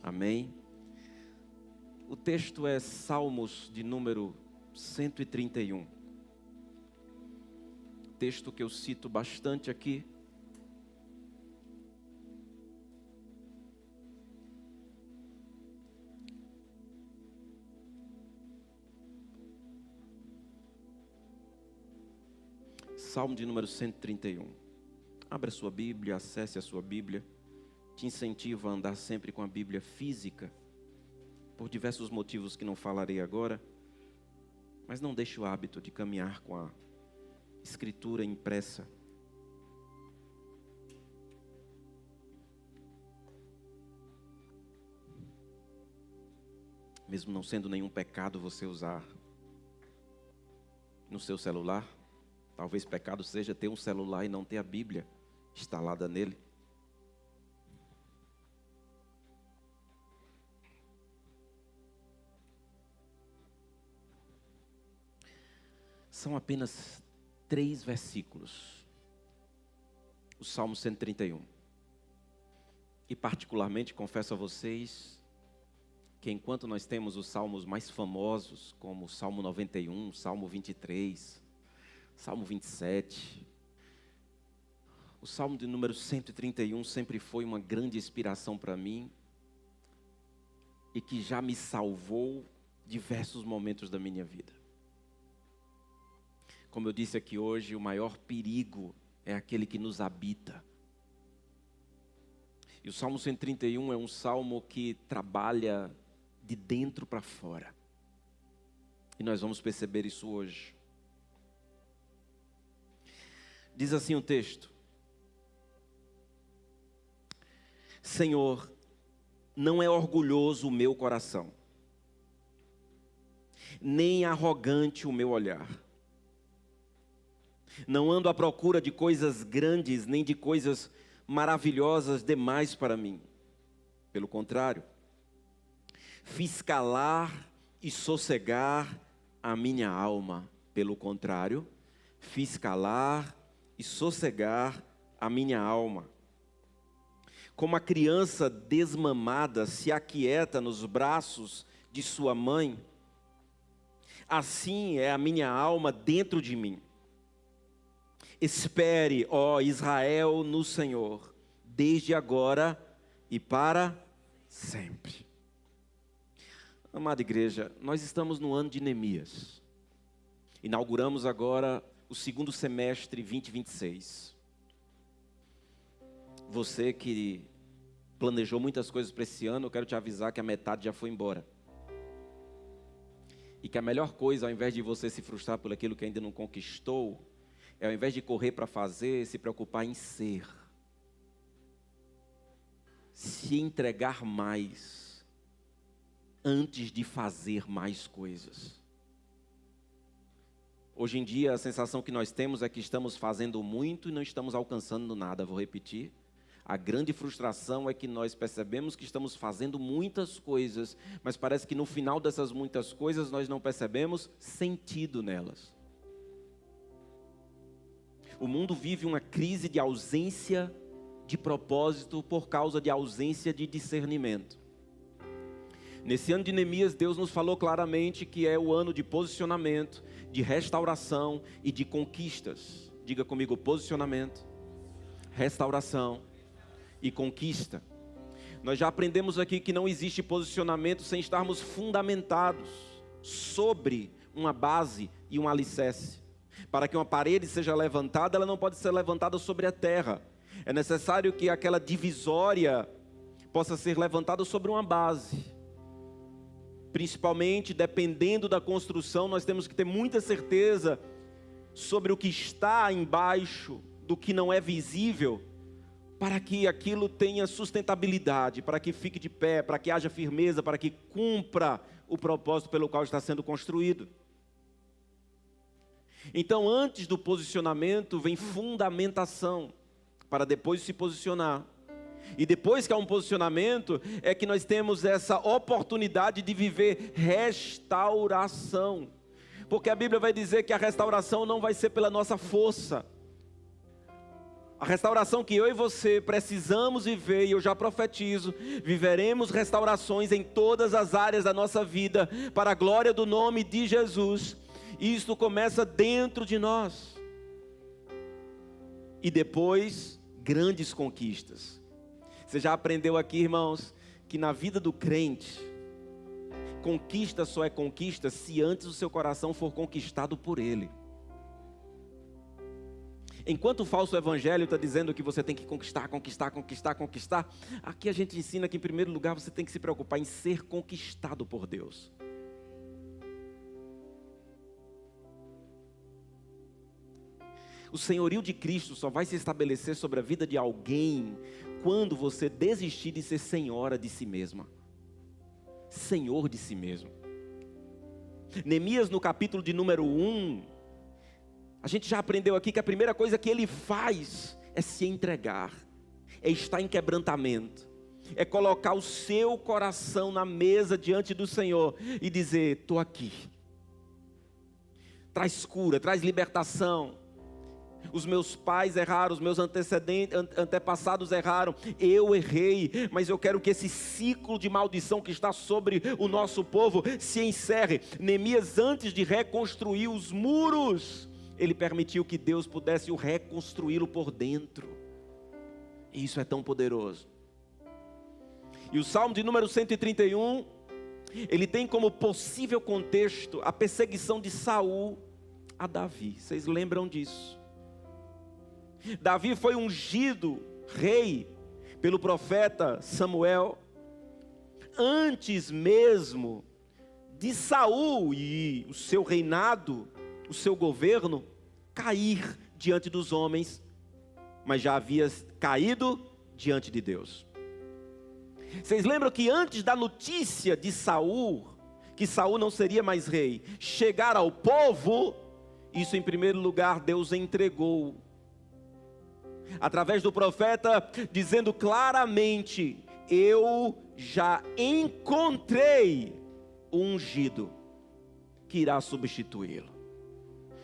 Amém. O texto é Salmos de número 131. Texto que eu cito bastante aqui. Salmo de número 131. Abra a sua Bíblia, acesse a sua Bíblia. Te incentivo a andar sempre com a Bíblia física, por diversos motivos que não falarei agora. Mas não deixe o hábito de caminhar com a Escritura impressa. Mesmo não sendo nenhum pecado você usar no seu celular. Talvez pecado seja ter um celular e não ter a Bíblia instalada nele. São apenas 3 versículos. O Salmo 131. E particularmente confesso a vocês que enquanto nós temos os salmos mais famosos, como o Salmo 91, Salmo 23... Salmo 27, o Salmo de número 131 sempre foi uma grande inspiração para mim e que já me salvou diversos momentos da minha vida. Como eu disse aqui hoje, o maior perigo é aquele que nos habita. E o Salmo 131 é um salmo que trabalha de dentro para fora. E nós vamos perceber isso hoje. Diz assim o texto: Senhor, não é orgulhoso o meu coração, nem arrogante o meu olhar. Não ando à procura de coisas grandes, nem de coisas maravilhosas demais para mim. Pelo contrário, fiz calar e sossegar a minha alma. Pelo contrário, fiz calar e sossegar a minha alma. Como a criança desmamada se aquieta nos braços de sua mãe, assim é a minha alma dentro de mim. Espere, ó Israel, no Senhor, desde agora e para sempre. Amada igreja, nós estamos no ano de Neemias. Inauguramos agora o segundo semestre 2026. Você que planejou muitas coisas para esse ano, eu quero te avisar que a metade já foi embora. E que a melhor coisa, ao invés de você se frustrar por aquilo que ainda não conquistou, é ao invés de correr para fazer, se preocupar em ser. Se entregar mais, antes de fazer mais coisas. Hoje em dia, a sensação que nós temos é que estamos fazendo muito e não estamos alcançando nada. Vou repetir. A grande frustração é que nós percebemos que estamos fazendo muitas coisas, mas parece que no final dessas muitas coisas nós não percebemos sentido nelas. O mundo vive uma crise de ausência de propósito por causa de ausência de discernimento. Nesse ano de Neemias, Deus nos falou claramente que é o ano de posicionamento, de restauração e de conquistas. Diga comigo: posicionamento, restauração e conquista. Nós já aprendemos aqui que não existe posicionamento sem estarmos fundamentados sobre uma base e um alicerce. Para que uma parede seja levantada, ela não pode ser levantada sobre a terra. É necessário que aquela divisória possa ser levantada sobre uma base. Principalmente, dependendo da construção, nós temos que ter muita certeza sobre o que está embaixo, do que não é visível, para que aquilo tenha sustentabilidade, para que fique de pé, para que haja firmeza, para que cumpra o propósito pelo qual está sendo construído. Então, antes do posicionamento, vem fundamentação, para depois se posicionar. E depois que há um posicionamento, é que nós temos essa oportunidade de viver restauração. Porque a Bíblia vai dizer que a restauração não vai ser pela nossa força. A restauração que eu e você precisamos viver, e eu já profetizo, viveremos restaurações em todas as áreas da nossa vida, para a glória do nome de Jesus. Isto começa dentro de nós. E depois, grandes conquistas. Você já aprendeu aqui, irmãos, que na vida do crente, conquista só é conquista se antes o seu coração for conquistado por Ele. Enquanto o falso evangelho está dizendo que você tem que conquistar, aqui a gente ensina que em primeiro lugar você tem que se preocupar em ser conquistado por Deus. O senhorio de Cristo só vai se estabelecer sobre a vida de alguém quando você desistir de ser senhora de si mesma. Senhor de si mesmo. Neemias, no capítulo de número 1, a gente já aprendeu aqui que a primeira coisa que ele faz é se entregar, é estar em quebrantamento, é colocar o seu coração na mesa diante do Senhor e dizer: estou aqui. Traz cura, traz libertação. Os meus pais erraram, os meus antepassados erraram, eu errei, mas eu quero que esse ciclo de maldição que está sobre o nosso povo se encerre. Neemias, antes de reconstruir os muros, ele permitiu que Deus pudesse reconstruí-lo por dentro. E isso é tão poderoso. E o Salmo de número 131, ele tem como possível contexto a perseguição de Saul a Davi. Vocês lembram disso? Davi foi ungido rei pelo profeta Samuel antes mesmo de Saul e o seu reinado, o seu governo cair diante dos homens, mas já havia caído diante de Deus. Vocês lembram que antes da notícia de Saul, que Saul não seria mais rei, chegar ao povo, isso em primeiro lugar Deus entregou através do profeta, dizendo claramente: eu já encontrei o ungido que irá substituí-lo.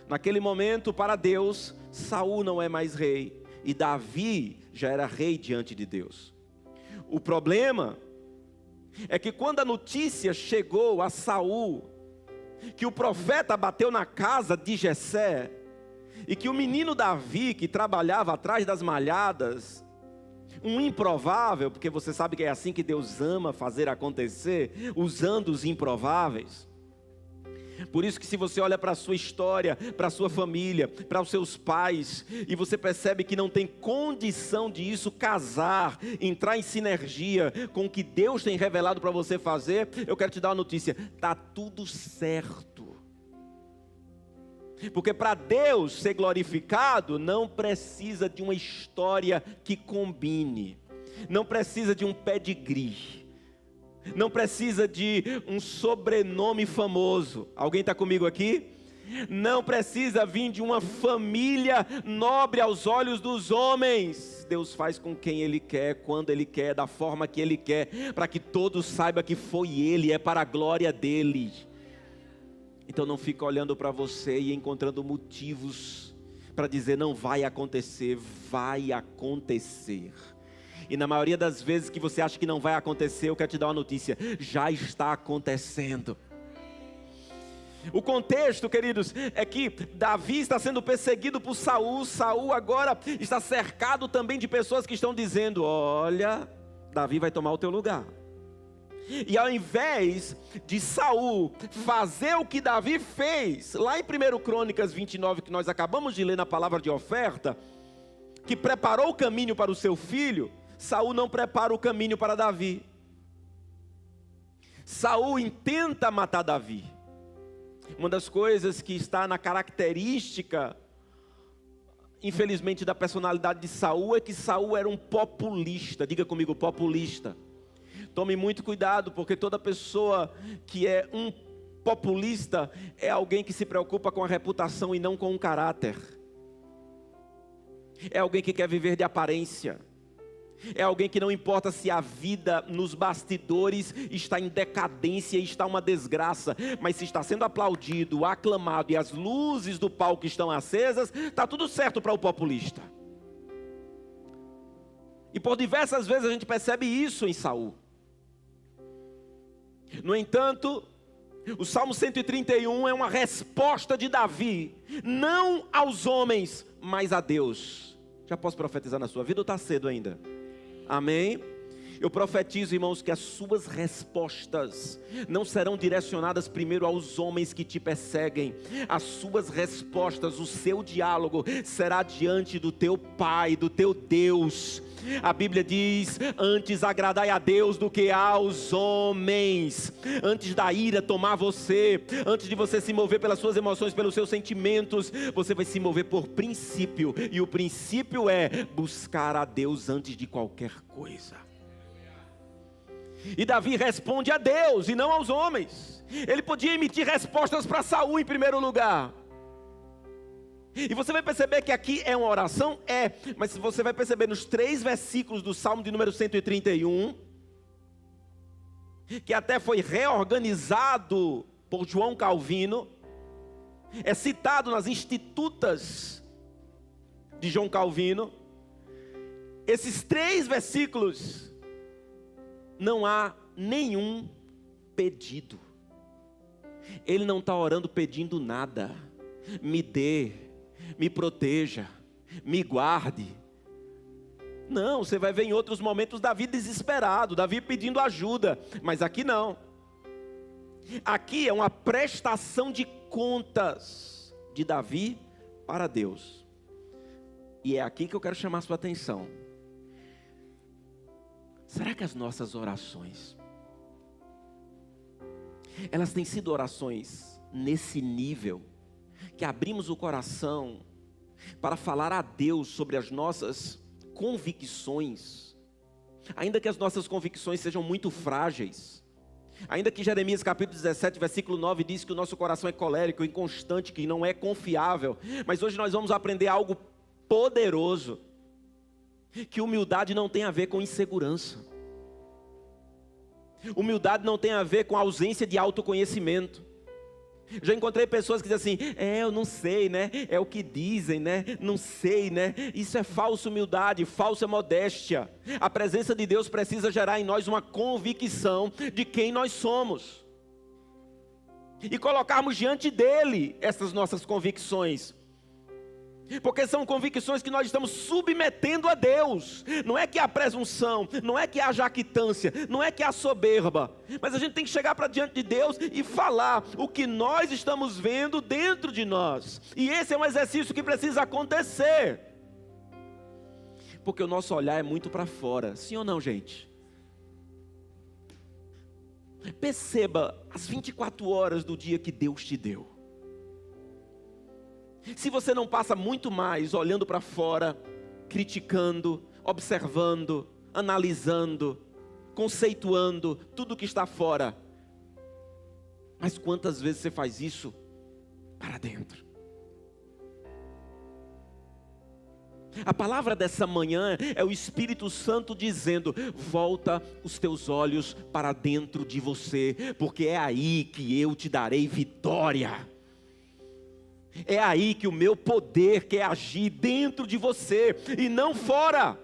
Naquele momento, para Deus, Saul não é mais rei, e Davi já era rei diante de Deus. O problema é que quando a notícia chegou a Saul, que o profeta bateu na casa de Jessé, e que o menino Davi, que trabalhava atrás das malhadas, um improvável, porque você sabe que é assim que Deus ama fazer acontecer, usando os improváveis. Por isso que se você olha para a sua história, para a sua família, para os seus pais, e você percebe que não tem condição de isso casar, entrar em sinergia com o que Deus tem revelado para você fazer, eu quero te dar uma notícia: está tudo certo. Porque para Deus ser glorificado, não precisa de uma história que combine, não precisa de um pedigree, não precisa de um sobrenome famoso. Alguém está comigo aqui? Não precisa vir de uma família nobre aos olhos dos homens. Deus faz com quem Ele quer, quando Ele quer, da forma que Ele quer, para que todos saibam que foi Ele, é para a glória dEle. Então não fica olhando para você e encontrando motivos para dizer não vai acontecer. Vai acontecer. E na maioria das vezes que você acha que não vai acontecer, eu quero te dar uma notícia: já está acontecendo. O contexto, queridos, é que Davi está sendo perseguido por Saul. Saul agora está cercado também de pessoas que estão dizendo: olha, Davi vai tomar o teu lugar. E ao invés de Saul fazer o que Davi fez, lá em 1 Crônicas 29, que nós acabamos de ler na palavra de oferta, que preparou o caminho para o seu filho, Saul não prepara o caminho para Davi. Saul intenta matar Davi. Uma das coisas que está na característica, infelizmente, da personalidade de Saul, é que Saul era um populista. Diga comigo, populista. Tome muito cuidado, porque toda pessoa que é um populista é alguém que se preocupa com a reputação e não com o caráter. É alguém que quer viver de aparência. É alguém que não importa se a vida nos bastidores está em decadência e está uma desgraça, mas se está sendo aplaudido, aclamado e as luzes do palco estão acesas, está tudo certo para o populista. E por diversas vezes a gente percebe isso em Saul. No entanto, o Salmo 131 é uma resposta de Davi, não aos homens, mas a Deus. Já posso profetizar na sua vida ou está cedo ainda? Amém? Eu profetizo, irmãos, que as suas respostas não serão direcionadas primeiro aos homens que te perseguem. As suas respostas, o seu diálogo será diante do teu Pai, do teu Deus. A Bíblia diz: antes agradai a Deus do que aos homens. Antes da ira tomar você, antes de você se mover pelas suas emoções, pelos seus sentimentos, você vai se mover por princípio. E o princípio é buscar a Deus antes de qualquer coisa. E Davi responde a Deus e não aos homens. Ele podia emitir respostas para Saul em primeiro lugar. E você vai perceber que aqui é uma oração? É, mas você vai perceber nos 3 versículos do Salmo de número 131, que até foi reorganizado por João Calvino, é citado nas Institutas de João Calvino. Esses 3 versículos, não há nenhum pedido. Ele não está orando pedindo nada. Me dê, me proteja, me guarde. Não, você vai ver em outros momentos Davi desesperado, Davi pedindo ajuda, mas aqui não. Aqui é uma prestação de contas de Davi para Deus. E é aqui que eu quero chamar a sua atenção. Será que as nossas orações, elas têm sido orações nesse nível, que abrimos o coração para falar a Deus sobre as nossas convicções, ainda que as nossas convicções sejam muito frágeis, ainda que Jeremias capítulo 17, versículo 9 diz que o nosso coração é colérico, inconstante, que não é confiável, mas hoje nós vamos aprender algo poderoso, que humildade não tem a ver com insegurança. Humildade não tem a ver com ausência de autoconhecimento. Já encontrei pessoas que dizem assim: eu não sei, né? É o que dizem, né? Não sei, né? Isso é falsa humildade, falsa modéstia. A presença de Deus precisa gerar em nós uma convicção de quem nós somos. E colocarmos diante dele essas nossas convicções. Porque são convicções que nós estamos submetendo a Deus. Não é que há presunção, não é que há jactância, não é que há soberba. Mas a gente tem que chegar para diante de Deus e falar o que nós estamos vendo dentro de nós. E esse é um exercício que precisa acontecer. Porque o nosso olhar é muito para fora. Sim ou não, gente? Perceba as 24 horas do dia que Deus te deu. Se você não passa muito mais olhando para fora, criticando, observando, analisando, conceituando tudo que está fora. Mas quantas vezes você faz isso para dentro? A palavra dessa manhã é o Espírito Santo dizendo: volta os teus olhos para dentro de você, porque é aí que eu te darei vitória. É aí que o meu poder quer agir dentro de você e não fora.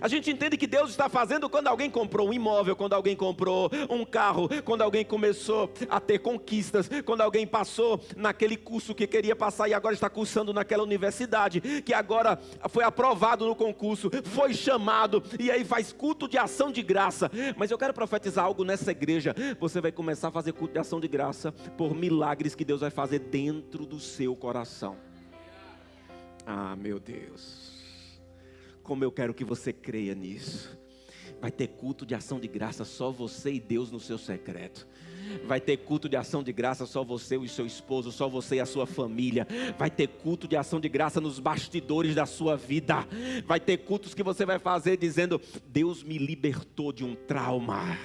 A gente entende que Deus está fazendo quando alguém comprou um imóvel, quando alguém comprou um carro, quando alguém começou a ter conquistas, quando alguém passou naquele curso que queria passar e agora está cursando naquela universidade, que agora foi aprovado no concurso, foi chamado e aí faz culto de ação de graça. Mas eu quero profetizar algo nessa igreja: você vai começar a fazer culto de ação de graça por milagres que Deus vai fazer dentro do seu coração. Ah, meu Deus, como eu quero que você creia nisso. Vai ter culto de ação de graça só você e Deus no seu secreto. Vai ter culto de ação de graça só você e o seu esposo, só você e a sua família. Vai ter culto de ação de graça nos bastidores da sua vida. Vai ter cultos que você vai fazer dizendo: Deus me libertou de um trauma.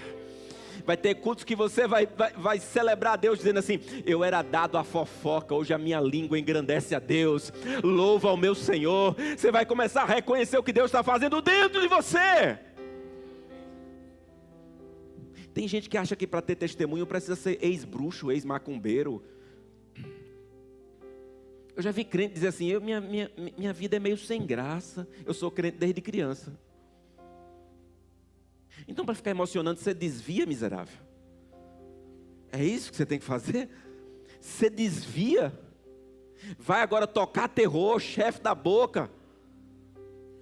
Vai ter cultos que você vai celebrar a Deus dizendo assim: eu era dado a fofoca, hoje a minha língua engrandece a Deus, louva ao meu Senhor. Você vai começar a reconhecer o que Deus está fazendo dentro de você. Tem gente que acha que para ter testemunho precisa ser ex-bruxo, ex-macumbeiro. Eu já vi crente dizer assim: minha vida é meio sem graça, eu sou crente desde criança. Então, para ficar emocionante, você desvia, miserável. É isso que você tem que fazer? Você desvia. Vai agora tocar terror, chefe da boca.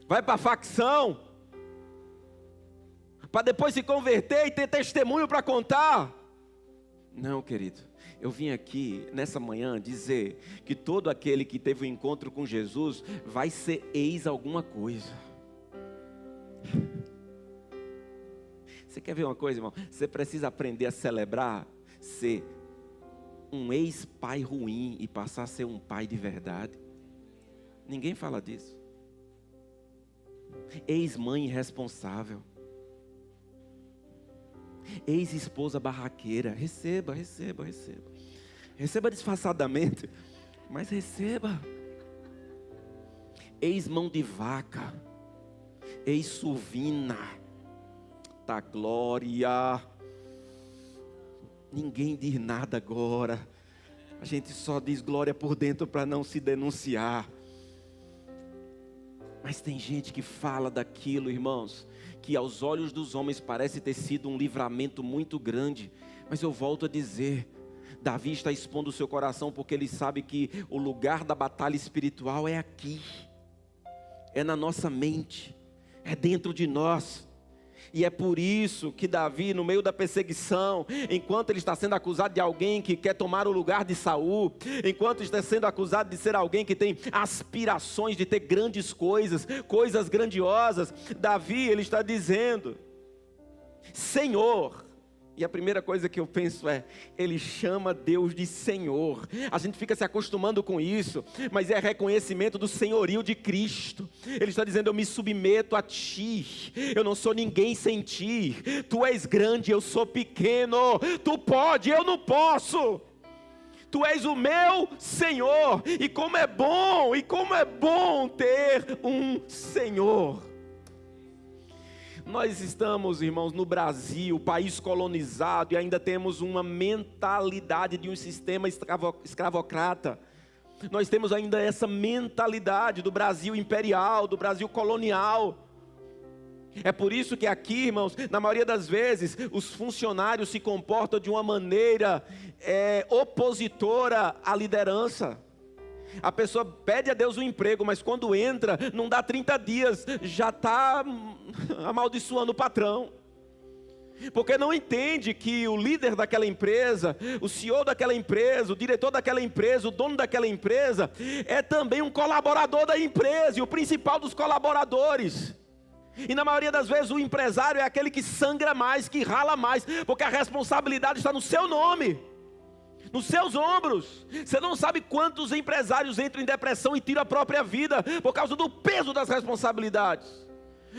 Vai para a facção. Para depois se converter e ter testemunho para contar. Não, querido. Eu vim aqui nessa manhã dizer que todo aquele que teve um encontro com Jesus vai ser ex alguma coisa. Você quer ver uma coisa, irmão? Você precisa aprender a celebrar ser um ex-pai ruim e passar a ser um pai de verdade. Ninguém fala disso. Ex-mãe irresponsável. Ex-esposa barraqueira. Receba, receba, receba. Receba disfarçadamente, mas receba. Ex-mão de vaca. Ex-suvina. Da glória. Ninguém diz nada agora. A gente só diz glória por dentro para não se denunciar. Mas tem gente que fala daquilo, irmãos, que aos olhos dos homens parece ter sido um livramento muito grande. Mas eu volto a dizer, Davi está expondo o seu coração porque ele sabe que o lugar da batalha espiritual é aqui. É na nossa mente. É dentro de nós. E é por isso que Davi, no meio da perseguição, enquanto ele está sendo acusado de alguém que quer tomar o lugar de Saul, enquanto está sendo acusado de ser alguém que tem aspirações de ter grandes coisas, coisas grandiosas, Davi, ele está dizendo, Senhor. E a primeira coisa que eu penso é, ele chama Deus de Senhor. A gente fica se acostumando com isso, mas é reconhecimento do senhorio de Cristo. Ele está dizendo, eu me submeto a Ti, eu não sou ninguém sem Ti. Tu és grande, eu sou pequeno. Tu pode, eu não posso. Tu és o meu Senhor. E como é bom ter um Senhor. Nós estamos, irmãos, no Brasil, país colonizado, e ainda temos uma mentalidade de um sistema escravocrata. Nós temos ainda essa mentalidade do Brasil imperial, do Brasil colonial. É por isso que aqui, irmãos, na maioria das vezes, os funcionários se comportam de uma maneira opositora à liderança. A pessoa pede a Deus um emprego, mas quando entra, não dá 30 dias, já está amaldiçoando o patrão. Porque não entende que o líder daquela empresa, o CEO daquela empresa, o diretor daquela empresa, o dono daquela empresa, é também um colaborador da empresa, e o principal dos colaboradores. E na maioria das vezes o empresário é aquele que sangra mais, que rala mais, porque a responsabilidade está no seu nome. Nos seus ombros. Você não sabe quantos empresários entram em depressão e tiram a própria vida por causa do peso das responsabilidades.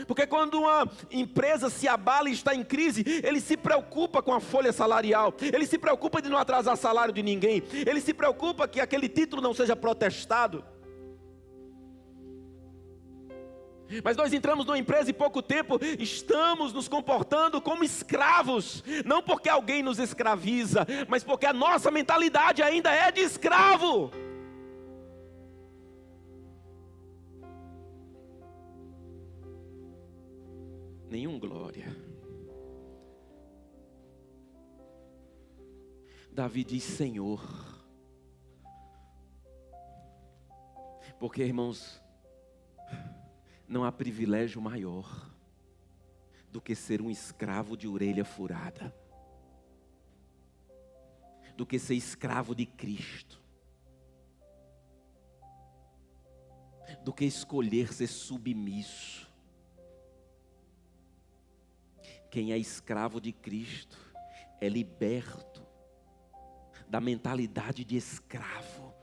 Porque quando uma empresa se abala e está em crise, ele se preocupa com a folha salarial, ele se preocupa de não atrasar salário de ninguém, ele se preocupa que aquele título não seja protestado. Mas nós entramos numa empresa e pouco tempo estamos nos comportando como escravos. Não porque alguém nos escraviza, mas porque a nossa mentalidade ainda é de escravo. Nenhum glória. Davi diz Senhor. Porque, irmãos, não há privilégio maior do que ser um escravo de orelha furada, do que ser escravo de Cristo, do que escolher ser submisso. Quem é escravo de Cristo é liberto da mentalidade de escravo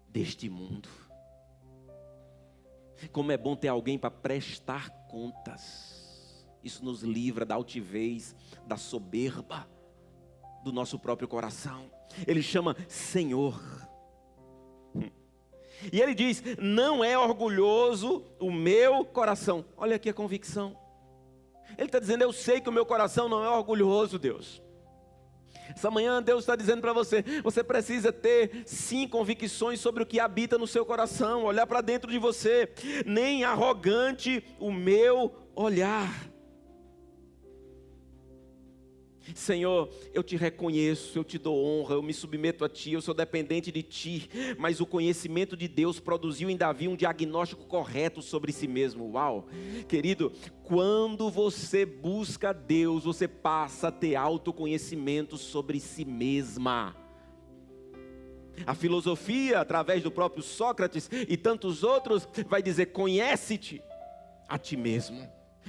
deste mundo. Como é bom ter alguém para prestar contas. Isso nos livra da altivez, da soberba do nosso próprio coração. Ele chama Senhor. E ele diz, não é orgulhoso o meu coração. Olha aqui a convicção. Ele está dizendo, eu sei que o meu coração não é orgulhoso, Deus. Essa manhã Deus está dizendo para você, você precisa ter sim convicções sobre o que habita no seu coração, olhar para dentro de você, nem arrogante o meu olhar. Senhor, eu te reconheço, eu te dou honra, eu me submeto a Ti, eu sou dependente de Ti, mas o conhecimento de Deus produziu em Davi um diagnóstico correto sobre si mesmo. Uau! Querido, quando você busca Deus, você passa a ter autoconhecimento sobre si mesma. A filosofia, através do próprio Sócrates e tantos outros, vai dizer: conhece-te a ti mesmo,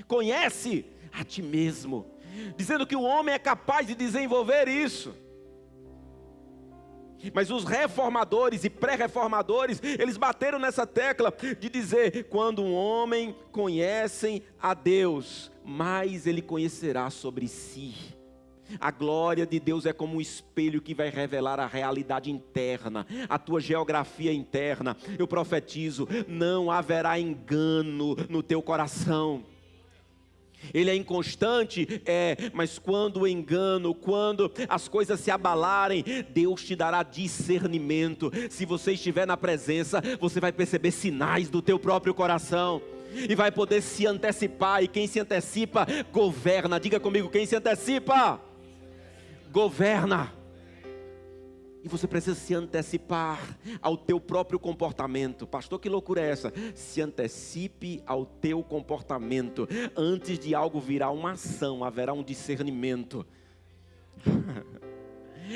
conhece a ti mesmo. Dizendo que o homem é capaz de desenvolver isso. Mas os reformadores e pré-reformadores, eles bateram nessa tecla de dizer: quando um homem conhece a Deus, mais ele conhecerá sobre si. A glória de Deus é como um espelho que vai revelar a realidade interna, a tua geografia interna. Eu profetizo: não haverá engano no teu coração. Ele é inconstante, mas quando o engano, quando as coisas se abalarem, Deus te dará discernimento. Se você estiver na presença, você vai perceber sinais do teu próprio coração e vai poder se antecipar. E quem se antecipa, governa. Diga comigo: quem se antecipa, governa. E você precisa se antecipar ao teu próprio comportamento. Pastor, que loucura é essa? Se antecipe ao teu comportamento. Antes de algo virar uma ação, haverá um discernimento.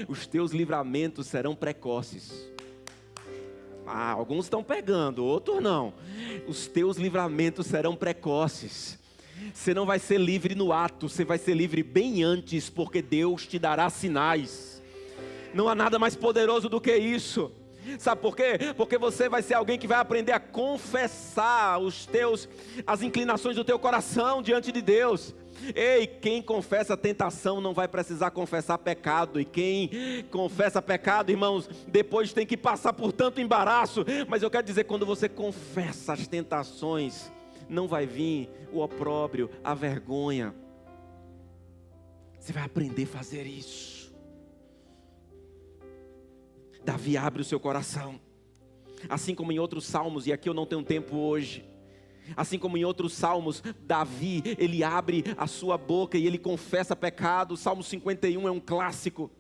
Os teus livramentos serão precoces. Alguns estão pegando, outros não. Os teus livramentos serão precoces. Você não vai ser livre no ato, você vai ser livre bem antes, porque Deus te dará sinais. Não há nada mais poderoso do que isso. Sabe por quê? Porque você vai ser alguém que vai aprender a confessar as inclinações do teu coração diante de Deus. Ei, quem confessa tentação não vai precisar confessar pecado. E quem confessa pecado, irmãos, depois tem que passar por tanto embaraço. Mas eu quero dizer, quando você confessa as tentações, não vai vir o opróbrio, a vergonha. Você vai aprender a fazer isso. Davi abre o seu coração, assim como em outros salmos, e aqui eu não tenho tempo hoje. Assim como em outros salmos, Davi, ele abre a sua boca e ele confessa pecado. O Salmo 51 é um clássico.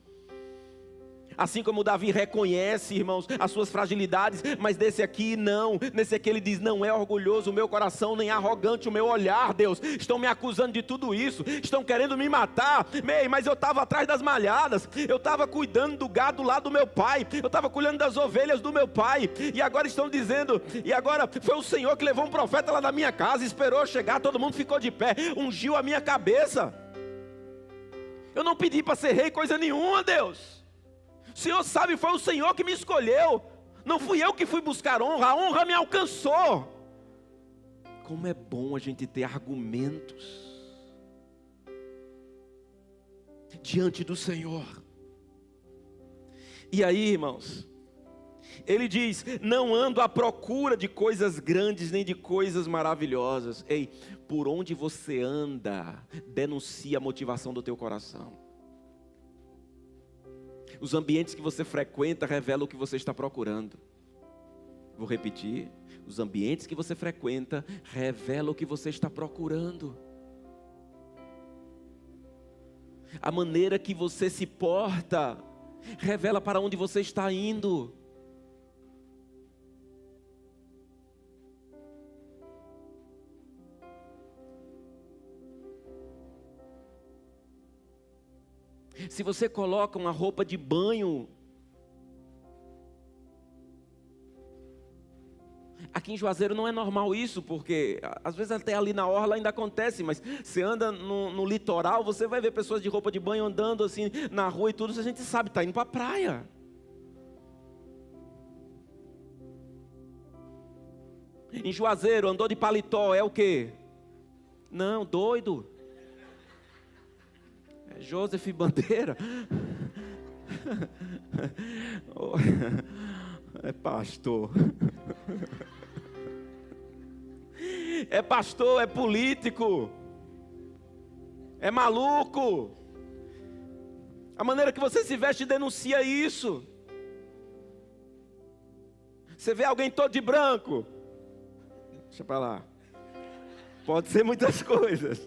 Assim como Davi reconhece, irmãos, as suas fragilidades, mas desse aqui não. Nesse aqui ele diz: não é orgulhoso o meu coração, nem arrogante o meu olhar, Deus. Estão me acusando de tudo isso, estão querendo me matar. Mas eu estava atrás das malhadas, eu estava cuidando do gado lá do meu pai, eu estava cuidando das ovelhas do meu pai. E agora estão dizendo, e agora foi o Senhor que levou um profeta lá na minha casa, esperou chegar, todo mundo ficou de pé, ungiu a minha cabeça. Eu não pedi para ser rei coisa nenhuma, Deus. O Senhor sabe, foi o Senhor que me escolheu. Não fui eu que fui buscar honra, a honra me alcançou. Como é bom a gente ter argumentos diante do Senhor. E aí, irmãos, ele diz: não ando à procura de coisas grandes, nem de coisas maravilhosas. Ei, por onde você anda, denuncia a motivação do teu coração. Os ambientes que você frequenta revelam o que você está procurando. Vou repetir. Os ambientes que você frequenta revelam o que você está procurando. A maneira que você se porta revela para onde você está indo. Se você coloca uma roupa de banho, aqui em Juazeiro não é normal isso, porque às vezes até ali na orla ainda acontece, mas você anda no litoral, você vai ver pessoas de roupa de banho andando assim na rua e tudo, a gente sabe, está indo para a praia. Em Juazeiro, andou de paletó, é o quê? Não, doido. Joseph Bandeira. É pastor. É pastor, é político. É maluco. A maneira que você se veste denuncia isso. Você vê alguém todo de branco, deixa pra lá. Pode ser muitas coisas.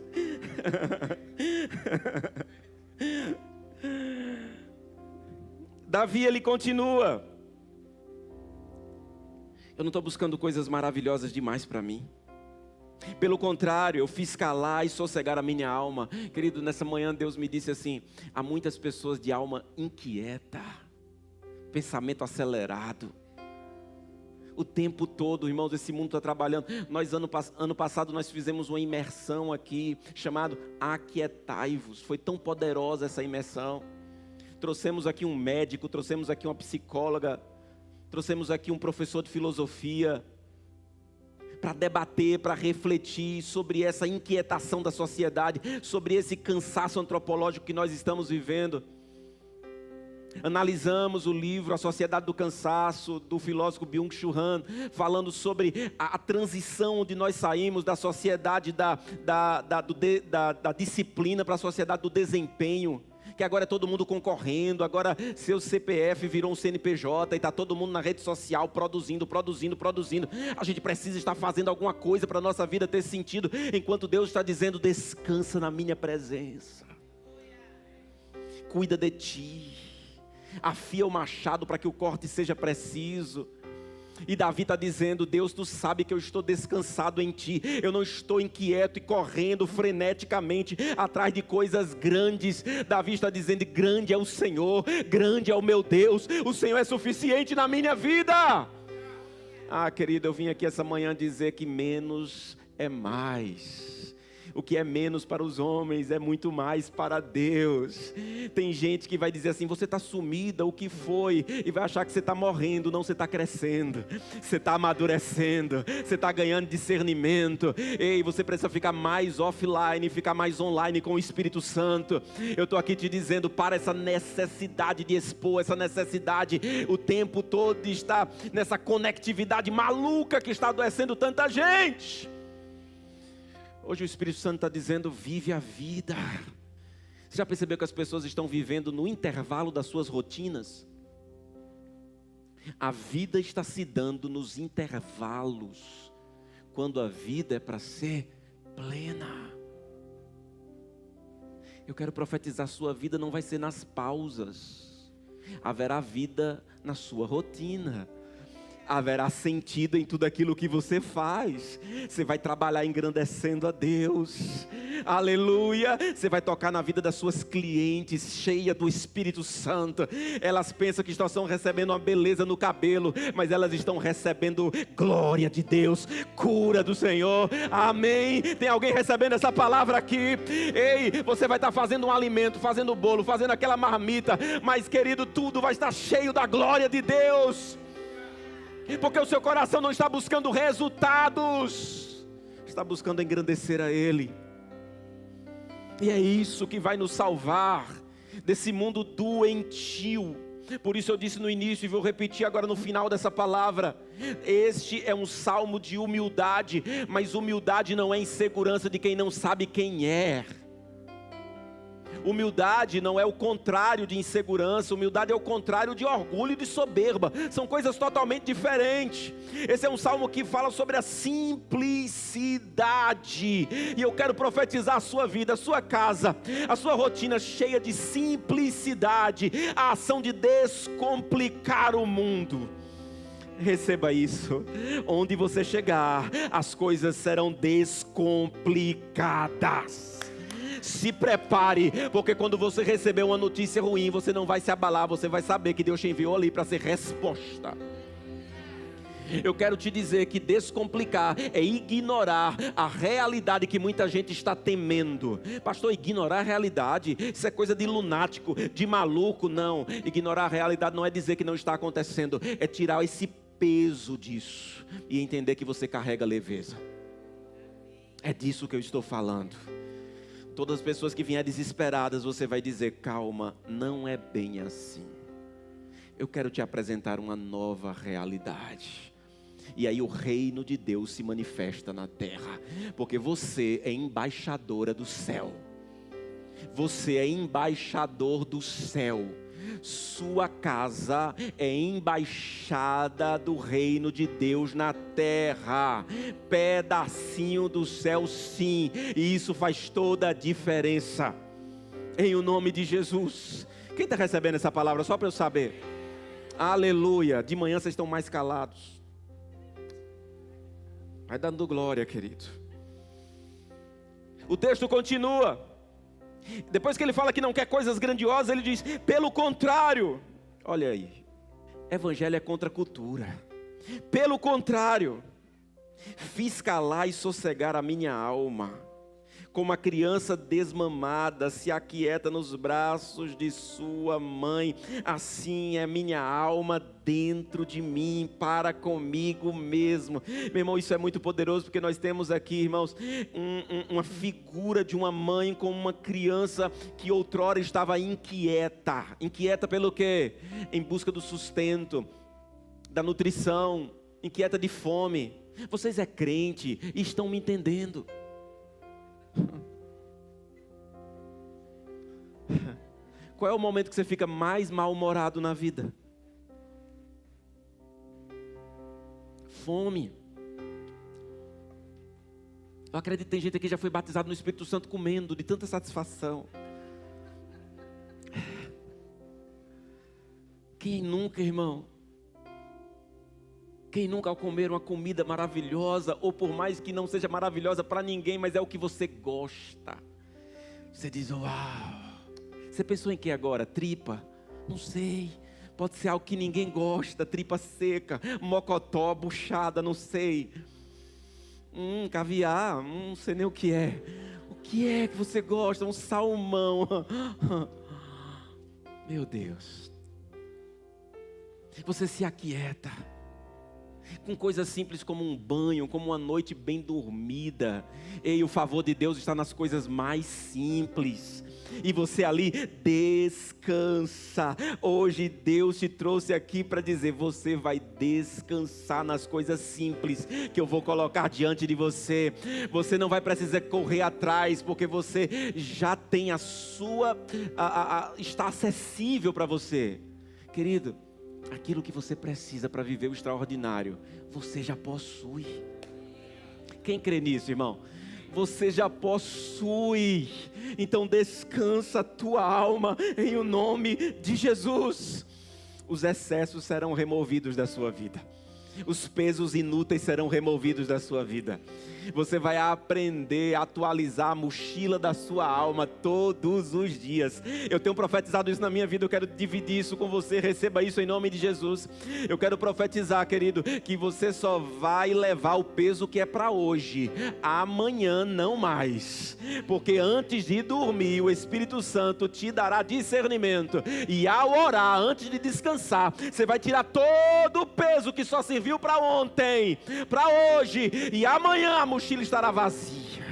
Davi, ele continua: eu não estou buscando coisas maravilhosas demais para mim. Pelo contrário, eu fiz calar e sossegar a minha alma. Querido, nessa manhã Deus me disse assim: há muitas pessoas de alma inquieta, pensamento acelerado. O tempo todo, irmãos, esse mundo está trabalhando. Nós, ano passado, nós fizemos uma imersão aqui, chamado Aquietai-vos. Foi tão poderosa essa imersão. Trouxemos aqui um médico, trouxemos aqui uma psicóloga, trouxemos aqui um professor de filosofia, para debater, para refletir sobre essa inquietação da sociedade, sobre esse cansaço antropológico que nós estamos vivendo. Analisamos o livro A Sociedade do Cansaço, do filósofo Byung-Chul Han, falando sobre a transição onde nós saímos da sociedade da disciplina para a sociedade do desempenho, que agora é todo mundo concorrendo, agora seu CPF virou um CNPJ e está todo mundo na rede social produzindo. A gente precisa estar fazendo alguma coisa para a nossa vida ter sentido, enquanto Deus está dizendo: descansa na minha presença, cuida de ti, afia o machado para que o corte seja preciso. E Davi está dizendo: Deus, tu sabe que eu estou descansado em ti, eu não estou inquieto e correndo freneticamente atrás de coisas grandes. Davi está dizendo: grande é o Senhor, grande é o meu Deus, o Senhor é suficiente na minha vida. Querido, eu vim aqui essa manhã dizer que menos é mais. O que é menos para os homens é muito mais para Deus. Tem gente que vai dizer assim: você está sumida, o que foi? E vai achar que você está morrendo. Não, você está crescendo, você está amadurecendo, você está ganhando discernimento. Ei, você precisa ficar mais offline, ficar mais online com o Espírito Santo. Eu estou aqui te dizendo: para essa necessidade de expor, essa necessidade o tempo todo de estar nessa conectividade maluca que está adoecendo tanta gente. Hoje o Espírito Santo está dizendo: vive a vida. Você já percebeu que as pessoas estão vivendo no intervalo das suas rotinas? A vida está se dando nos intervalos, quando a vida é para ser plena. Eu quero profetizar: sua vida não vai ser nas pausas. Haverá vida na sua rotina. Haverá sentido em tudo aquilo que você faz. Você vai trabalhar engrandecendo a Deus. Aleluia. Você vai tocar na vida das suas clientes, cheia do Espírito Santo. Elas pensam que estão recebendo uma beleza no cabelo, mas elas estão recebendo glória de Deus, cura do Senhor. Amém. Tem alguém recebendo essa palavra aqui? Ei, você vai estar fazendo um alimento, fazendo bolo, fazendo aquela marmita, mas, querido, tudo vai estar cheio da glória de Deus. Porque o seu coração não está buscando resultados, está buscando engrandecer a Ele. E é isso que vai nos salvar desse mundo doentio. Por isso eu disse no início e vou repetir agora no final dessa palavra: este é um salmo de humildade, mas humildade não é insegurança de quem não sabe quem é. Humildade não é o contrário de insegurança. Humildade é o contrário de orgulho e de soberba. São coisas totalmente diferentes. Esse é um salmo que fala sobre a simplicidade. E eu quero profetizar a sua vida, a sua casa, a sua rotina cheia de simplicidade. A ação de descomplicar o mundo. Receba isso. Onde você chegar, as coisas serão descomplicadas. Se prepare, porque quando você receber uma notícia ruim, você não vai se abalar, você vai saber que Deus te enviou ali para ser resposta. Eu quero te dizer que descomplicar é ignorar a realidade que muita gente está temendo. Pastor, ignorar a realidade, isso é coisa de lunático, de maluco. Não, ignorar a realidade não é dizer que não está acontecendo, é tirar esse peso disso e entender que você carrega leveza. É disso que eu estou falando. Todas as pessoas que vierem desesperadas, você vai dizer: calma, não é bem assim. Eu quero te apresentar uma nova realidade. E aí o reino de Deus se manifesta na terra, porque você é embaixadora do céu. Você é embaixador do céu. Sua casa é embaixada do reino de Deus na terra. Pedacinho do céu, sim. E isso faz toda a diferença. Em o nome de Jesus. Quem está recebendo essa palavra? Só para eu saber. Aleluia. De manhã vocês estão mais calados. Vai dando glória, querido. O texto continua. Depois que ele fala que não quer coisas grandiosas, ele diz, pelo contrário. Olha aí. Evangelho é contra a cultura. Pelo contrário, fiz calar e sossegar a minha alma, como a criança desmamada se aquieta nos braços de sua mãe, assim é minha alma dentro de mim, para comigo mesmo. Meu irmão, isso é muito poderoso, porque nós temos aqui, irmãos, uma figura de uma mãe com uma criança que outrora estava inquieta. Inquieta pelo quê? Em busca do sustento, da nutrição, inquieta de fome. Vocês é crente e estão me entendendo. Qual é o momento que você fica mais mal-humorado na vida? Fome. Eu acredito que tem gente aqui que já foi batizado no Espírito Santo comendo, de tanta satisfação. Quem nunca, irmão? Quem nunca ao comer uma comida maravilhosa, ou por mais que não seja maravilhosa para ninguém, mas é o que você gosta. Você diz, uau. Você pensou em que agora? Tripa? Não sei. Pode ser algo que ninguém gosta, tripa seca, mocotó, buchada, não sei. Caviar, não sei nem o que é. O que é que você gosta? Um salmão. Meu Deus. Você se aquieta com coisas simples como um banho, como uma noite bem dormida. E o favor de Deus está nas coisas mais simples. E você ali descansa. Hoje Deus te trouxe aqui para dizer, você vai descansar nas coisas simples que eu vou colocar diante de você. Você não vai precisar correr atrás, porque você já tem a sua, está acessível para você. Querido, aquilo que você precisa para viver o extraordinário, você já possui. Quem crê nisso, irmão? Você já possui. Então descansa a tua alma em o nome de Jesus. Os excessos serão removidos da sua vida. Os pesos inúteis serão removidos da sua vida. Você vai aprender a atualizar a mochila da sua alma todos os dias. Eu tenho profetizado isso na minha vida, eu quero dividir isso com você. Receba isso em nome de Jesus. Eu quero profetizar, querido, que você só vai levar o peso que é para hoje, amanhã não mais. Porque antes de dormir, o Espírito Santo te dará discernimento. E ao orar, antes de descansar, você vai tirar todo o peso que só serviu para ontem, para hoje, e amanhã a mochila estará vazia.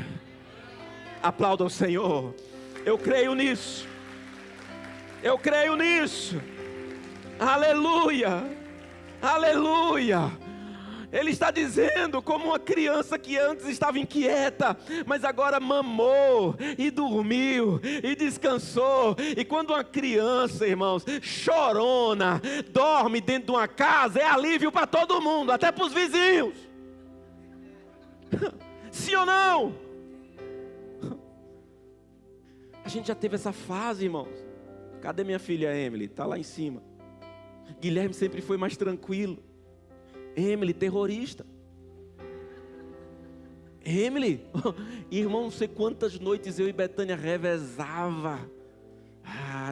Aplauda o Senhor. Eu creio nisso. Eu creio nisso. Aleluia. Aleluia. Ele está dizendo, como uma criança que antes estava inquieta, mas agora mamou e dormiu e descansou. E quando uma criança, irmãos, chorona, dorme dentro de uma casa, é alívio para todo mundo, até para os vizinhos. Sim ou não? A gente já teve essa fase, irmãos. Cadê minha filha Emily? Está lá em cima. Guilherme sempre foi mais tranquilo. Emily, terrorista. Emily, irmão, não sei quantas noites eu e Betânia revezava.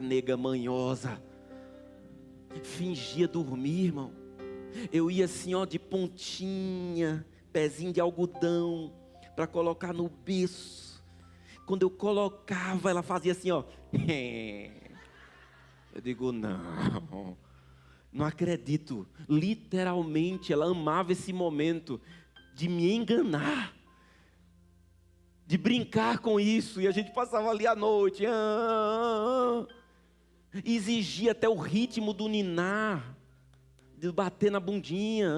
Nega manhosa. Fingia dormir, irmão. Eu ia assim, de pontinha, pezinho de algodão, para colocar no berço. Quando eu colocava, ela fazia assim, Eu digo, não acredito. Literalmente, ela amava esse momento de me enganar, de brincar com isso. E a gente passava ali à noite, exigia até o ritmo do ninar, de bater na bundinha.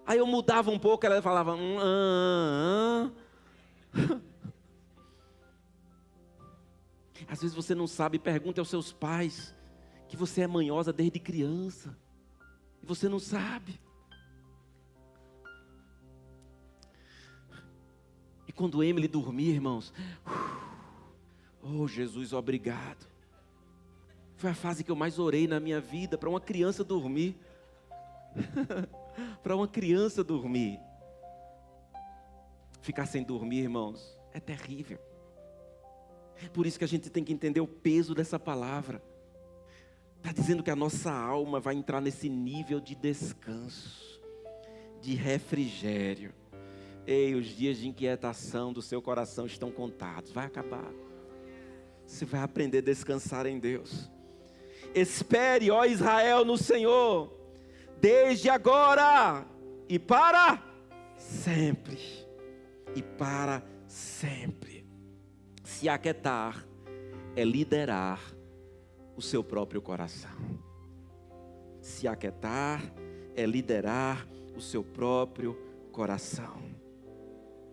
Aí eu mudava um pouco, ela falava. Às vezes você não sabe, pergunta aos seus pais que você é manhosa desde criança, e você não sabe. E quando Emily dormia, irmãos, Jesus, obrigado. Foi a fase que eu mais orei na minha vida, para uma criança dormir. Para uma criança dormir. Ficar sem dormir, irmãos, é terrível. Por isso que a gente tem que entender o peso dessa palavra. Está dizendo que a nossa alma vai entrar nesse nível de descanso, de refrigério. Ei, os dias de inquietação do seu coração estão contados, vai acabar. Você vai aprender a descansar em Deus. Espere, ó Israel, no Senhor, desde agora e para sempre. E para sempre. Se aquietar é liderar o seu próprio coração. Se aquietar é liderar o seu próprio coração.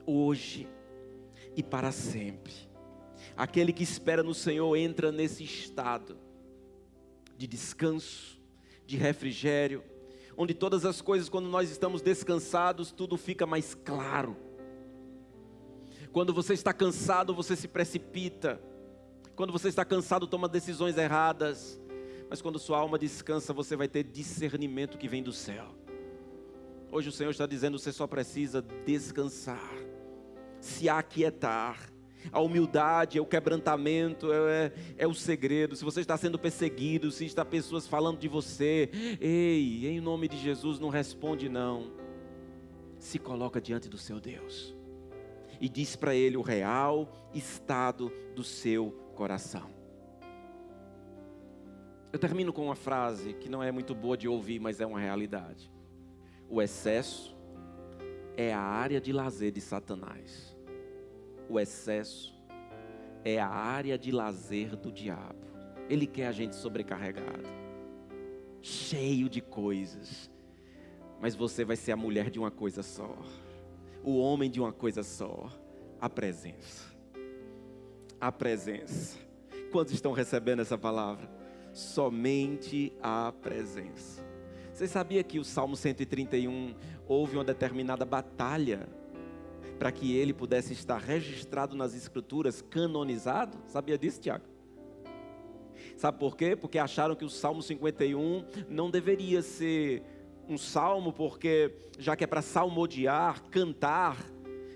Hoje e para sempre. Aquele que espera no Senhor entra nesse estado de descanso, de refrigério, onde todas as coisas, quando nós estamos descansados, tudo fica mais claro. Quando você está cansado, você se precipita. Quando você está cansado, toma decisões erradas. Mas quando sua alma descansa, você vai ter discernimento que vem do céu. Hoje o Senhor está dizendo, você só precisa descansar, se aquietar. A humildade, é o quebrantamento, é o segredo. Se você está sendo perseguido, se está pessoas falando de você, ei, em nome de Jesus, não responde não. Se coloca diante do seu Deus e diz para Ele o real estado do seu coração. Eu termino com uma frase que não é muito boa de ouvir, mas é uma realidade. O excesso é a área de lazer de Satanás. O excesso é a área de lazer do diabo. Ele quer a gente sobrecarregado, cheio de coisas. Mas você vai ser a mulher de uma coisa só, o homem de uma coisa só: a presença. A presença. Quantos estão recebendo essa palavra? Somente a presença. Você sabia que o Salmo 131 houve uma determinada batalha para que ele pudesse estar registrado nas Escrituras, canonizado? Sabia disso, Tiago? Sabe por quê? Porque acharam que o Salmo 51 não deveria ser um salmo, porque já que é para salmodiar, cantar,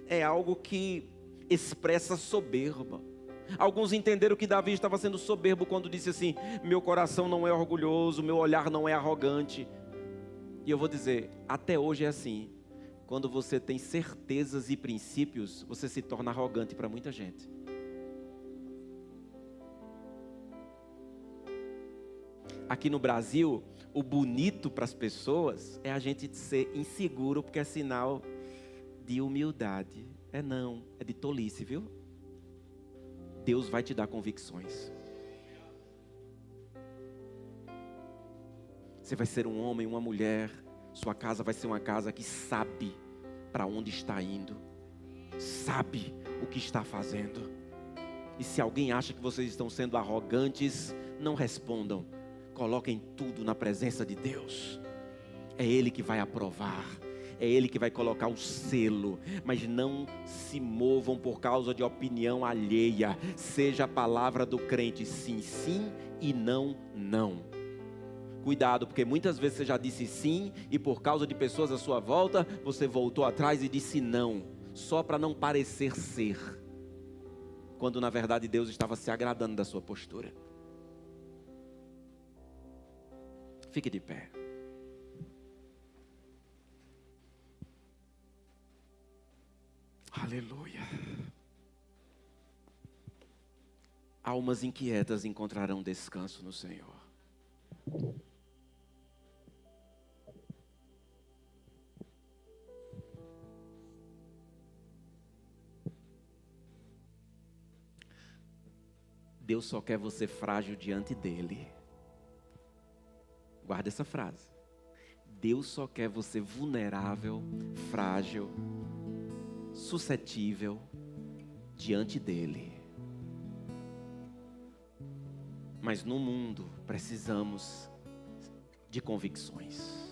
é algo que expressa soberba. Alguns entenderam que Davi estava sendo soberbo quando disse assim: meu coração não é orgulhoso, meu olhar não é arrogante. E eu vou dizer, até hoje é assim. Quando você tem certezas e princípios, você se torna arrogante para muita gente. Aqui no Brasil, o bonito para as pessoas é a gente ser inseguro, porque é sinal de humildade. Não, é de tolice, viu? Deus vai te dar convicções. Você vai ser um homem, uma mulher. Sua casa vai ser uma casa que sabe para onde está indo, sabe o que está fazendo. E se alguém acha que vocês estão sendo arrogantes, não respondam. Coloquem tudo na presença de Deus. É Ele que vai aprovar. É Ele que vai colocar o selo. Mas não se movam por causa de opinião alheia. Seja a palavra do crente sim, sim e não, não. Cuidado, porque muitas vezes você já disse sim e por causa de pessoas à sua volta, você voltou atrás e disse não, só para não parecer ser, quando na verdade Deus estava se agradando da sua postura. Fique de pé. Aleluia. Almas inquietas encontrarão descanso no Senhor. Deus só quer você frágil diante dele. Guarda essa frase. Deus só quer você vulnerável, frágil, suscetível diante dele. Mas no mundo precisamos de convicções.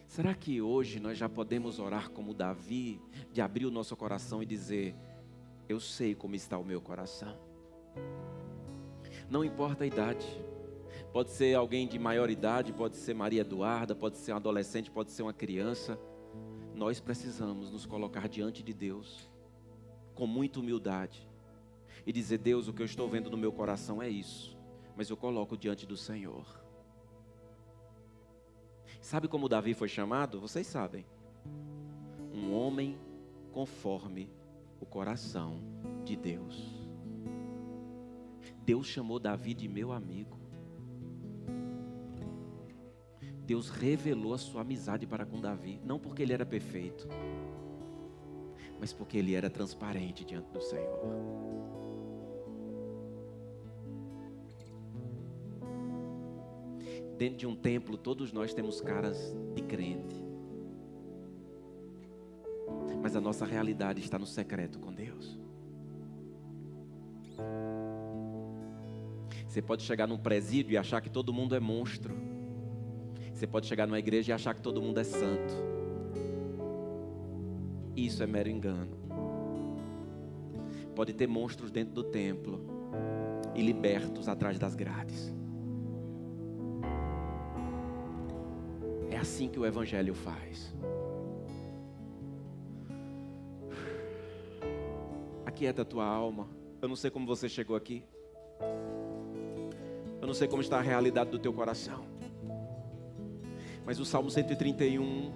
Será que hoje nós já podemos orar como Davi, de abrir o nosso coração e dizer: eu sei como está o meu coração. Não importa a idade. Pode ser alguém de maior idade, pode ser Maria Eduarda, pode ser um adolescente, pode ser uma criança. Nós precisamos nos colocar diante de Deus com muita humildade e dizer: Deus, o que eu estou vendo no meu coração é isso, mas eu coloco diante do Senhor. Sabe como Davi foi chamado? Vocês sabem. Um homem conforme o coração de Deus. Deus chamou Davi de meu amigo. Deus revelou a sua amizade para com Davi, não porque ele era perfeito, mas porque ele era transparente diante do Senhor. Dentro de um templo, todos nós temos caras de crente, mas a nossa realidade está no secreto com Deus. Você pode chegar num presídio e achar que todo mundo é monstro. Você pode chegar numa igreja e achar que todo mundo é santo. Isso é mero engano. Pode ter monstros dentro do templo e libertos atrás das grades. É assim que o Evangelho faz. Aquieta a tua alma. Eu não sei como você chegou aqui. Eu não sei como está a realidade do teu coração. Mas o Salmo 131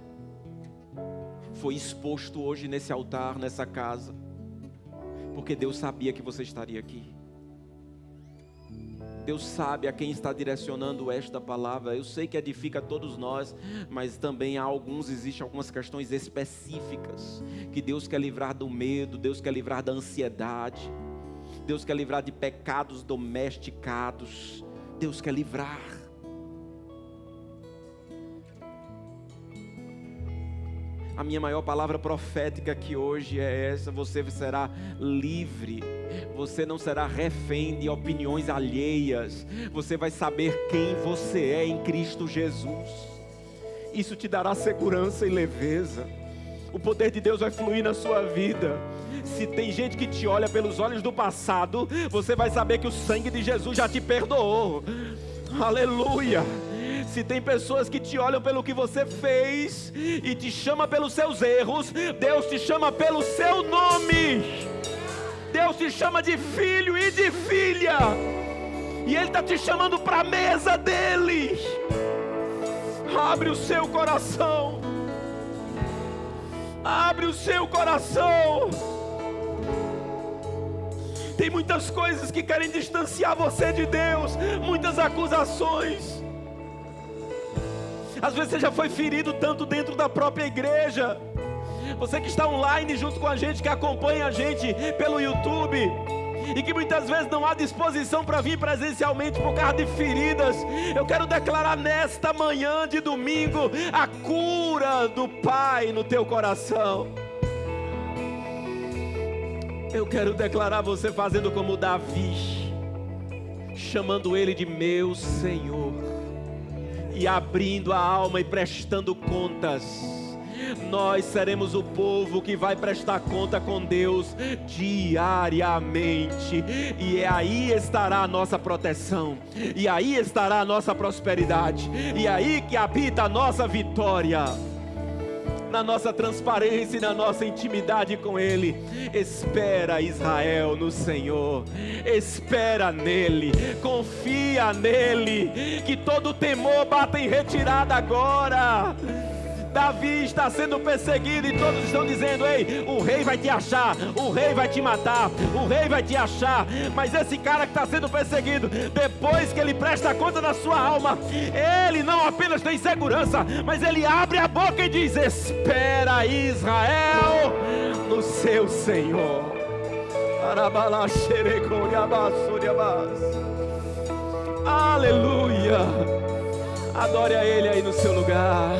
foi exposto hoje nesse altar, nessa casa, porque Deus sabia que você estaria aqui. Deus sabe a quem está direcionando esta palavra. Eu sei que edifica todos nós, mas também existem algumas questões específicas que Deus quer livrar do medo, Deus quer livrar da ansiedade, Deus quer livrar de pecados domesticados, Deus quer livrar. A minha maior palavra profética aqui hoje é essa: você será livre, você não será refém de opiniões alheias, você vai saber quem você é em Cristo Jesus. Isso te dará segurança e leveza. O poder de Deus vai fluir na sua vida. Se tem gente que te olha pelos olhos do passado, você vai saber que o sangue de Jesus já te perdoou. Aleluia! Se tem pessoas que te olham pelo que você fez e te chama pelos seus erros, Deus te chama pelo seu nome. Deus te chama de filho e de filha, e Ele está te chamando para a mesa dEle. Abre o seu coração. Abre o seu coração. Tem muitas coisas que querem distanciar você de Deus, muitas acusações. Às vezes você já foi ferido tanto dentro da própria igreja. Você que está online junto com a gente, que acompanha a gente pelo YouTube, e que muitas vezes não há disposição para vir presencialmente por causa de feridas, eu quero declarar nesta manhã de domingo a cura do Pai no teu coração. Eu quero declarar você fazendo como Davi, chamando Ele de meu Senhor, e abrindo a alma e prestando contas. Nós seremos o povo que vai prestar conta com Deus diariamente, e aí estará a nossa proteção, e aí estará a nossa prosperidade, e aí que habita a nossa vitória, na nossa transparência e na nossa intimidade com Ele. Espera, Israel, no Senhor. Espera nele, confia nele, que todo temor bata em retirada agora. Davi está sendo perseguido e todos estão dizendo: ei, o rei vai te achar, o rei vai te matar, o rei vai te achar. Mas esse cara que está sendo perseguido, depois que ele presta conta da sua alma, ele não apenas tem segurança, mas ele abre a boca e diz: espera, Israel, no seu Senhor. Aleluia. Adore a Ele aí no seu lugar.